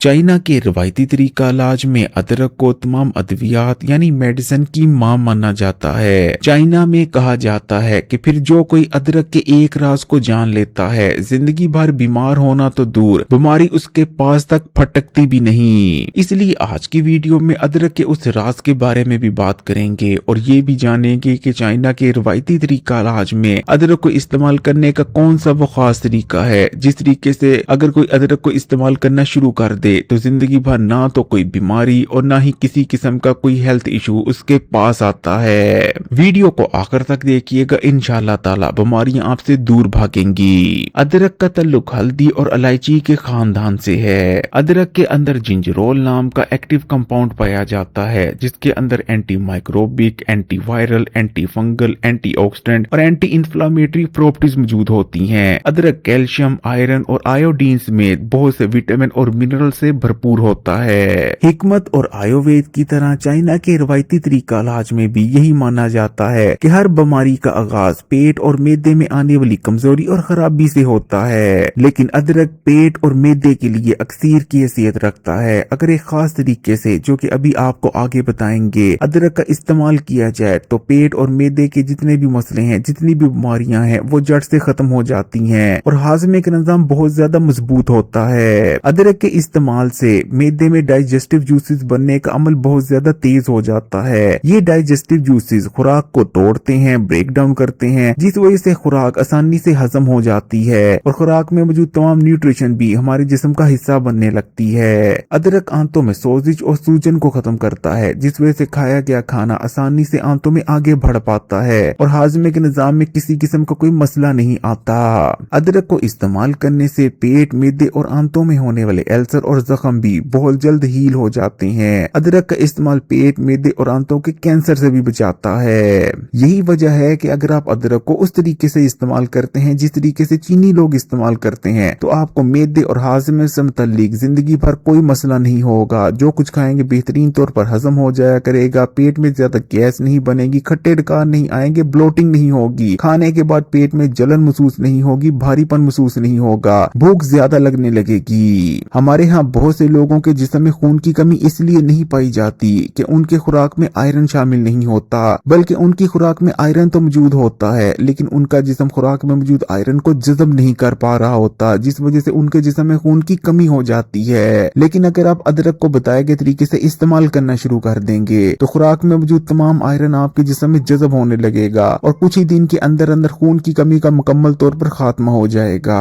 China के रवायती तरीका इलाज में अदरक को तमाम अद्वियात यानी मेडिसिन की मां माना जाता है। चाइना में कहा जाता है कि फिर जो कोई अदरक के एक राज को जान लेता है, जिंदगी भर बीमार होना तो दूर, बीमारी उसके पास तक फटकती भी नहीं। इसलिए आज की वीडियो में अदरक के उस राज के बारे में भी बात करेंगे और ये भी जानेंगे कि चाइना के रवायती तरीका इलाज में अदरक को इस्तेमाल करने का कौन सा वो खास तरीका है, जिस तरीके से अगर कोई अदरक को इस्तेमाल करना शुरू कर दे तो जिंदगी भर ना तो कोई बीमारी और ना ही किसी किस्म का कोई हेल्थ इशू उसके पास आता है। वीडियो को आखिर तक देखिएगा, इंशाल्लाह ताला बीमारियां आपसे दूर भागेंगी। अदरक का ताल्लुक हल्दी और इलायची के खानदान से है। अदरक के अंदर जिंजरोल नाम का एक्टिव कंपाउंड पाया जाता है, जिसके अंदर anti microbic, anti viral, anti fungal, anti oxidant और एंटी इंफ्लेमेटरी प्रॉपर्टीज मौजूद होती हैं। अदरक कैल्शियम, आयरन और आयोडीन समेत बहुत से विटामिन और मिनरल से भरपूर होता है। हिकमत और आयुर्वेद की तरह चाइना के रवायती तरीका इलाज में भी यही माना जाता है कि हर बीमारी का आगाज पेट और मैदे में आने वाली कमजोरी और खराबी से होता है, लेकिन अदरक पेट और मैदे के लिए अक्सीर की हैसियत रखता है। अगर एक खास तरीके से, जो कि अभी आपको आगे बताएंगे, अदरक का इस्तेमाल किया जाए तो पेट और मैदे के जितने भी मसले हैं, जितनी भी बीमारियां हैं, वो जड़ से खत्म हो जाती हैं और हाजमे का निजाम बहुत ज्यादा मजबूत होता है। अदरक के इस्तेमाल से मैदे में डाइजेस्टिव जूसेस बनने का अमल बहुत ज्यादा तेज हो जाता है। ये डाइजेस्टिव जूसेस खुराक को तोड़ते हैं, ब्रेक डाउन करते हैं, जिस वजह से खुराक आसानी से हजम हो जाती है और खुराक में मौजूद तमाम न्यूट्रिशन भी हमारे जिस्म का हिस्सा बनने लगती है। अदरक आंतों में सोजिश और सूजन को खत्म करता है, जिस वजह से खाया गया खाना आसानी से आंतों में आगे बढ़ पाता है और हाजमे के निजाम में किसी किस्म का कोई मसला नहीं आता। अदरक को इस्तेमाल करने से पेट, मैदे और आंतों में होने वाले अल्सर और जख्म भी बहुत जल्द हील हो जाते हैं। अदरक का इस्तेमाल पेट, मैदे और आंतों के कैंसर से भी बचाता है। यही वजह है कि अगर आप अदरक को उस तरीके से इस्तेमाल करते हैं जिस तरीके से चीनी लोग इस्तेमाल करते हैं, तो आपको मैदे और हाजमे से मुतल्लिक जिंदगी भर कोई मसला नहीं होगा। जो कुछ खाएंगे बेहतरीन तौर पर हजम हो जाया करेगा, पेट में ज्यादा गैस नहीं बनेगी, खट्टे डकार नहीं आएंगे, ब्लोटिंग नहीं होगी, खाने के बाद पेट में जलन महसूस नहीं होगी, भारीपन महसूस नहीं होगा, भूख ज्यादा लगने लगेगी। हमारे यहाँ बहुत से लोगों के जिस्म में खून की कमी इसलिए नहीं पाई जाती कि उनके खुराक में आयरन शामिल नहीं होता, बल्कि उनकी खुराक में आयरन तो मौजूद होता है, लेकिन उनका जिस्म खुराक में मौजूद आयरन को जज़ब नहीं कर पा रहा होता, जिस वजह से उनके जिस्म में खून की कमी हो जाती है। लेकिन अगर आप अदरक को बताए गए तरीके से इस्तेमाल करना शुरू कर देंगे तो खुराक में मौजूद तमाम आयरन आपके जिस्म में जज़ब होने लगेगा और कुछ ही दिन के अंदर अंदर खून की कमी का मुकम्मल तौर पर खात्मा हो जाएगा।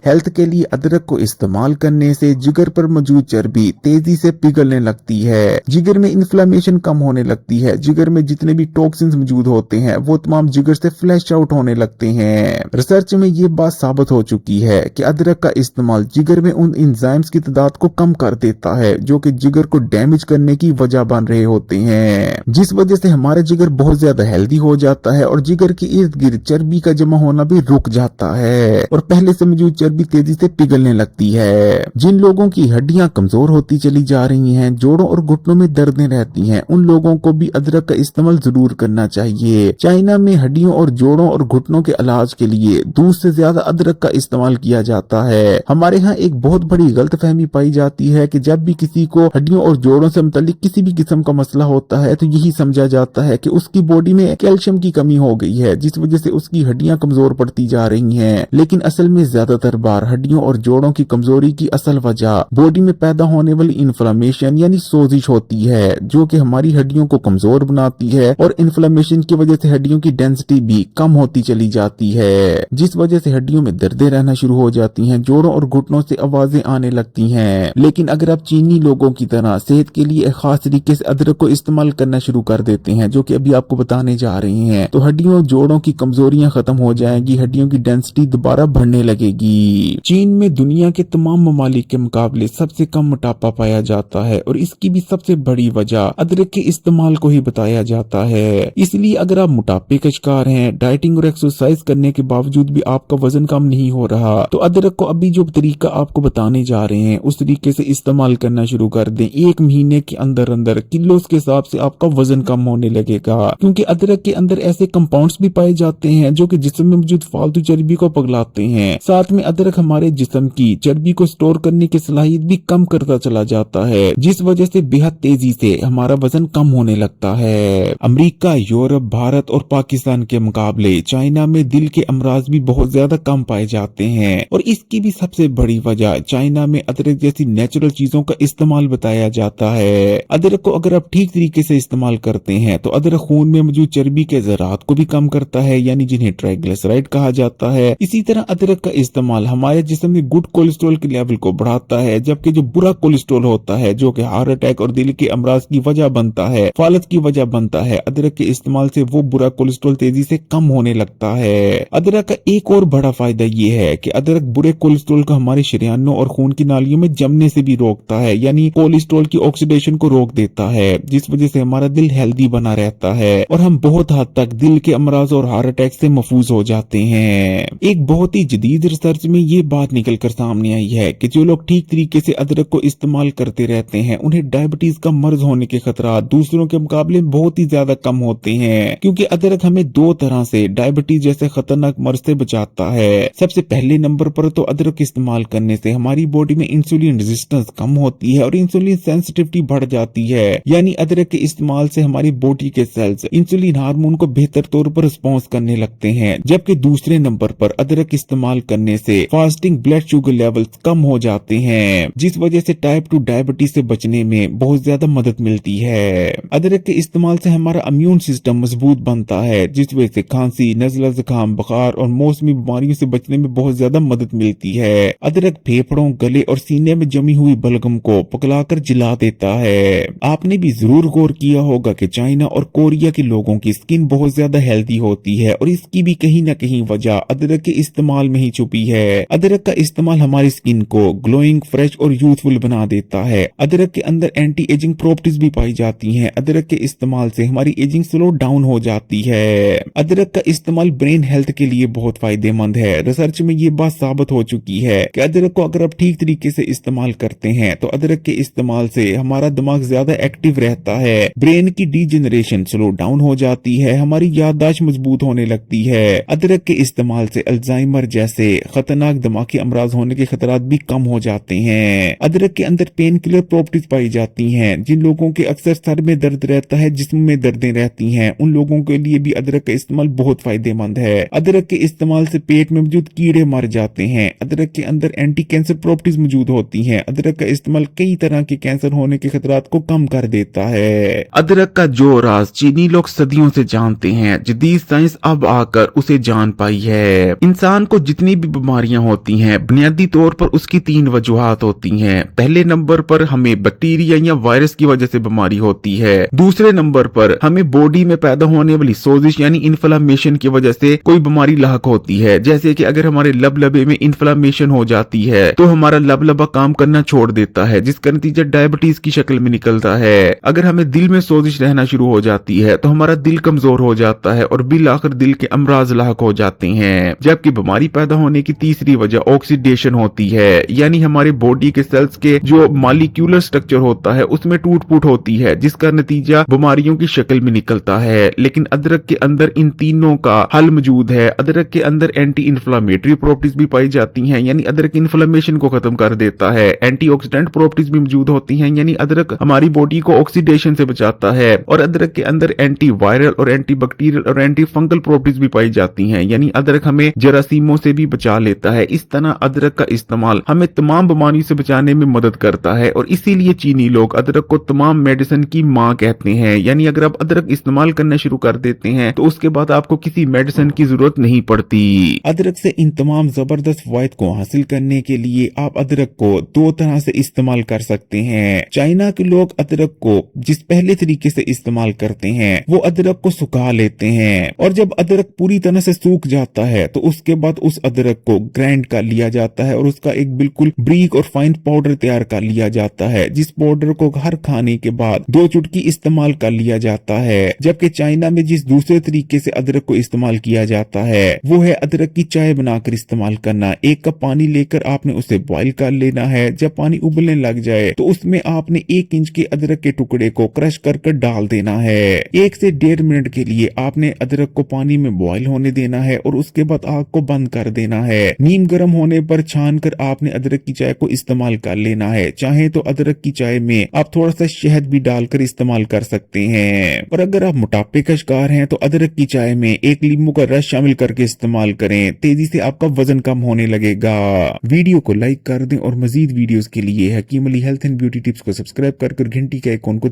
हेल्थ के लिए अदरक को इस्तेमाल करने से जिगर पर मौजूद चर्बी तेजी से पिघलने लगती है, जिगर में इन्फ्लेमेशन कम होने लगती है, जिगर में जितने भी टॉक्सिन्स मौजूद होते हैं वो तमाम जिगर से फ्लैश आउट होने लगते हैं। रिसर्च में ये बात साबित हो चुकी है कि अदरक का इस्तेमाल जिगर में उन एंजाइम्स की तादाद को कम कर देता है जो कि जिगर को डैमेज करने की वजह बन रहे होते हैं, जिस वजह से हमारा जिगर बहुत ज्यादा हेल्दी हो जाता है और जिगर के इर्द गिर्द चर्बी का जमा होना भी रुक जाता है और पहले से मौजूद चर्बी तेजी से पिघलने लगती है। जिन लोगों की हड्डियां कमजोर होती चली जा रही हैं, जोड़ों और घुटनों में दर्दें रहती हैं, उन लोगों को भी अदरक का इस्तेमाल जरूर करना चाहिए। चाइना में हड्डियों और जोड़ों और घुटनों के इलाज के लिए दूध से ज्यादा अदरक का इस्तेमाल किया जाता है। हमारे यहाँ एक बहुत बड़ी गलतफहमी पाई जाती है कि जब भी किसी को हड्डियों और जोड़ों से मुतालिक किसी भी किस्म का मसला होता है तो यही समझा जाता है कि उसकी बॉडी में कैल्शियम की कमी हो गई है, जिस वजह से उसकी हड्डियां कमजोर पड़ती जा रही हैं। लेकिन असल में ज्यादातर बार हड्डियों और जोड़ों की कमजोरी की असल वजह बॉडी में पैदा होने वाली इन्फ्लेमेशन यानी सोजिश होती है, जो कि हमारी हड्डियों को कमजोर बनाती है और इन्फ्लेमेशन की वजह से हड्डियों की डेंसिटी भी कम होती चली जाती है, जिस वजह से हड्डियों में दर्दें रहना शुरू हो जाती हैं, जोड़ों और घुटनों से आवाजें आने लगती हैं। लेकिन अगर आप चीनी लोगों की तरह सेहत के लिए एक खास तरीके से अदरक को इस्तेमाल करना शुरू कर देते हैं, जो कि अभी आपको बताने जा रहे हैं, तो हड्डियों जोड़ों की कमजोरियां खत्म हो जाएंगी, हड्डियों की डेंसिटी दोबारा बढ़ने लगेगी। चीन में दुनिया के तमाम ममालिक के मुकाबले सबसे कम मोटापा पाया जाता है और इसकी भी सबसे बड़ी वजह अदरक के इस्तेमाल को ही बताया जाता है। इसलिए अगर आप मोटापे का शिकार हैं, डाइटिंग और एक्सरसाइज करने के बावजूद भी आपका वजन कम नहीं हो रहा, तो अदरक को अभी जो तरीका आपको बताने जा रहे हैं उस तरीके से इस्तेमाल करना शुरू कर दें। 1 महीने के अंदर अंदर किलो के हिसाब से आपका वजन कम होने लगेगा, क्योंकि अदरक के अंदर ऐसे कंपाउंड्स भी पाए जाते हैं जो कि जिस्म में मौजूद फालतू चर्बी को पिघलाते हैं। साथ में अदरक हमारे जिस्म की चर्बी को स्टोर करने की सलाहियत वेट भी कम करता चला जाता है, जिस वजह से बेहद तेजी से हमारा वजन कम होने लगता है। अमेरिका, यूरोप, भारत और पाकिस्तान के मुकाबले चाइना में दिल के अमराज भी बहुत ज्यादा कम पाए जाते हैं, और इसकी भी सबसे बड़ी वजह चाइना में अदरक जैसी नेचुरल चीजों का इस्तेमाल बताया जाता है। अदरक को अगर आप ठीक तरीके से इस्तेमाल करते हैं तो अदरक खून में मौजूद चर्बी के ज़रात को भी कम करता है, यानी जिन्हें ट्राइग्लिसराइड कहा जाता है। इसी तरह अदरक का इस्तेमाल हमारे जिस्म में गुड कोलेस्ट्रॉल के लेवल को बढ़ाता है, जबकि जो बुरा कोलेस्ट्रॉल होता है जो कि हार्ट अटैक और दिल के अमराज की वजह बनता है, फालत की वजह बनता है, अदरक के इस्तेमाल से वो बुरा कोलेस्ट्रॉल तेजी से कम होने लगता है। अदरक का एक और बड़ा फायदा ये है कि अदरक बुरे कोलेस्ट्रॉल को हमारे शरीयानों और खून की नालियों में जमने से भी रोकता है, यानी कोलेस्ट्रॉल की ऑक्सीडेशन को रोक देता है, जिस वजह से हमारा दिल हेल्दी बना रहता है और हम बहुत हद तक दिल के अमराज और हार्ट अटैक से महफूज हो जाते हैं। एक बहुत ही जदीद रिसर्च में ये बात निकल कर सामने आई है कि जो लोग ठीक तरीके से अदरक को इस्तेमाल करते रहते हैं उन्हें डायबिटीज का मर्ज होने के खतरा दूसरों के मुकाबले बहुत ही ज्यादा कम होते हैं, क्योंकि अदरक हमें दो तरह से डायबिटीज जैसे खतरनाक मर्ज से बचाता है। सबसे पहले नंबर पर तो अदरक इस्तेमाल करने से हमारी बॉडी में इंसुलिन रेजिस्टेंस कम होती है और इंसुलिन सेंसिटिविटी बढ़ जाती है, यानी अदरक के इस्तेमाल से हमारी बॉडी के सेल्स इंसुलिन हार्मोन को बेहतर तौर पर रिस्पॉन्स करने लगते हैं। जबकि दूसरे नंबर पर अदरक इस्तेमाल करने से फास्टिंग ब्लड शुगर लेवल्स कम हो जाते हैं, जिस वजह से टाइप 2 डायबिटीज से बचने में बहुत ज्यादा मदद मिलती है। अदरक के इस्तेमाल से हमारा इम्यून सिस्टम मजबूत बनता है, जिस वजह से खांसी, नज़ला, जुकाम, बुखार और मौसमी बीमारियों से बचने में बहुत ज्यादा मदद मिलती है। अदरक फेफड़ों, गले और सीने में जमी हुई बलगम को पकलाकर जला देता है। आपने भी जरूर गौर किया होगा कि चाइना और कोरिया के लोगों की स्किन बहुत ज्यादा हेल्दी होती है, और इसकी भी कहीं ना कहीं वजह अदरक के इस्तेमाल में ही छुपी है। अदरक का इस्तेमाल हमारी स्किन को ग्लोइंग, फ्रेश और यूथफुल बना देता है। अदरक के अंदर एंटी एजिंग प्रॉपर्टीज भी पाई जाती हैं। अदरक के इस्तेमाल से हमारी एजिंग स्लो डाउन हो जाती है। अदरक का इस्तेमाल ब्रेन हेल्थ के लिए बहुत फायदेमंद है। रिसर्च में ये बात साबित हो चुकी है कि अदरक को अगर आप ठीक तरीके से इस्तेमाल करते हैं तो अदरक के इस्तेमाल से हमारा दिमाग ज्यादा एक्टिव रहता है, ब्रेन की डीजेनरेशन स्लो डाउन हो जाती है, हमारी याददाश्त मजबूत होने लगती है। अदरक के इस्तेमाल से अल्जाइमर जैसे खतरनाक दिमागी अमराज होने के खतरात भी कम हो जाते हैं। अदरक के अंदर पेन किलर प्रॉपर्टीज पाई जाती हैं। जिन लोगों के अक्सर सर में दर्द रहता है, जिस्म में दर्दें रहती हैं, उन लोगों के लिए भी अदरक का इस्तेमाल बहुत फायदेमंद है। अदरक के इस्तेमाल से पेट में मौजूद कीड़े मर जाते हैं। अदरक के अंदर एंटी कैंसर प्रॉपर्टीज मौजूद होती हैं। अदरक का इस्तेमाल कई तरह के कैंसर होने के खतरात को कम कर देता है। अदरक का जो राज चीनी लोग सदियों से जानते हैं, जदीद साइंस अब आकर उसे जान पाई है। इंसान को जितनी भी बीमारियां होती हैं, बुनियादी तौर पर उसकी 3 वजूहात होती हैं। पहले नंबर पर हमें बैक्टीरिया या वायरस की वजह से बीमारी होती है। दूसरे नंबर पर हमें बॉडी में पैदा होने वाली सोजिश यानी इन्फ्लेमेशन की वजह से कोई बीमारी लाहक होती है, जैसे कि अगर हमारे लबलबे में इन्फ्लेमेशन हो जाती है तो हमारा लबलबा काम करना छोड़ देता है, जिसका नतीजा डायबिटीज की शक्ल में निकलता है। अगर हमें दिल में सोजिश रहना शुरू हो जाती है तो हमारा दिल कमजोर हो जाता है और बिल आखिर दिल के अमराज लाहक हो जाते हैं। जबकि बीमारी पैदा होने की तीसरी वजह ऑक्सीडेशन होती है, यानी हमारे बॉडी के सेल्स के जो मॉलिक्यूलर स्ट्रक्चर होता है उसमें टूट फूट होती है, जिसका नतीजा बीमारियों की शक्ल में निकलता है। लेकिन अदरक के अंदर इन तीनों का हल मौजूद है। अदरक के अंदर एंटी इन्फ्लेमेटरी प्रॉपर्टीज भी पाई जाती हैं, यानी अदरक इन्फ्लेमेशन को खत्म कर देता है। एंटीऑक्सीडेंट प्रॉपर्टीज भी मौजूद होती हैं, यानी अदरक हमारी बॉडी को ऑक्सीडेशन से बचाता है। और अदरक के अंदर एंटी वायरल और एंटी बैक्टीरियल और एंटी फंगल प्रॉपर्टीज भी पाई जाती हैं, यानी अदरक हमें जरासीमों से भी बचा लेता है। इस तरह अदरक का इस्तेमाल हमें तमाम बीमारियों से बचाने में मदद करता है, और इसीलिए चीनी लोग अदरक को तमाम मेडिसिन की मां कहते हैं। यानी अगर आप अदरक इस्तेमाल करना शुरू कर देते हैं तो उसके बाद आपको किसी मेडिसिन की जरूरत नहीं पड़ती। अदरक से इन तमाम जबरदस्त फायदे को हासिल करने के लिए आप अदरक को 2 तरह से इस्तेमाल कर सकते हैं। चाइना के लोग अदरक को जिस पहले तरीके से इस्तेमाल करते हैं वो अदरक को सुखा लेते हैं, और जब अदरक पूरी तरह से सूख जाता है तो उसके बाद उस अदरक को ग्राइंड कर लिया जाता है और उसका एक बिल्कुल ब्रीक और फाइन पाउडर तैयार कर लिया जाता है, जिस पाउडर को हर खाने के बाद 2 चुटकी इस्तेमाल कर लिया जाता है। जबकि चाइना में जिस दूसरे तरीके से अदरक को इस्तेमाल किया जाता है वो है अदरक की चाय बनाकर इस्तेमाल करना। 1 कप पानी लेकर आपने उसे बॉईल कर लेना है। जब पानी उबलने लग जाए तो उसमें आपने 1 इंच के अदरक के टुकड़े को क्रश कर डाल देना है। 1 से 1.5 मिनट के लिए आपने अदरक को पानी में बॉईल होने देना है और उसके बाद आग को बंद कर देना है। नीम गर्म होने पर छान कर आपने अदरक की चाय को इस्तेमाल इस्तेमाल कर लेना है। चाहे तो अदरक की चाय में आप थोड़ा सा शहद भी डालकर इस्तेमाल कर सकते हैं। और अगर आप मोटापे का शिकार हैं तो अदरक की चाय में एक नींबू का रस शामिल करके इस्तेमाल करें, तेजी से आपका वजन कम होने लगेगा। वीडियो को लाइक कर दें और मजीद वीडियोस के लिए Hakim Ali health and beauty tips को सब्सक्राइब कर घंटी के आइकॉन को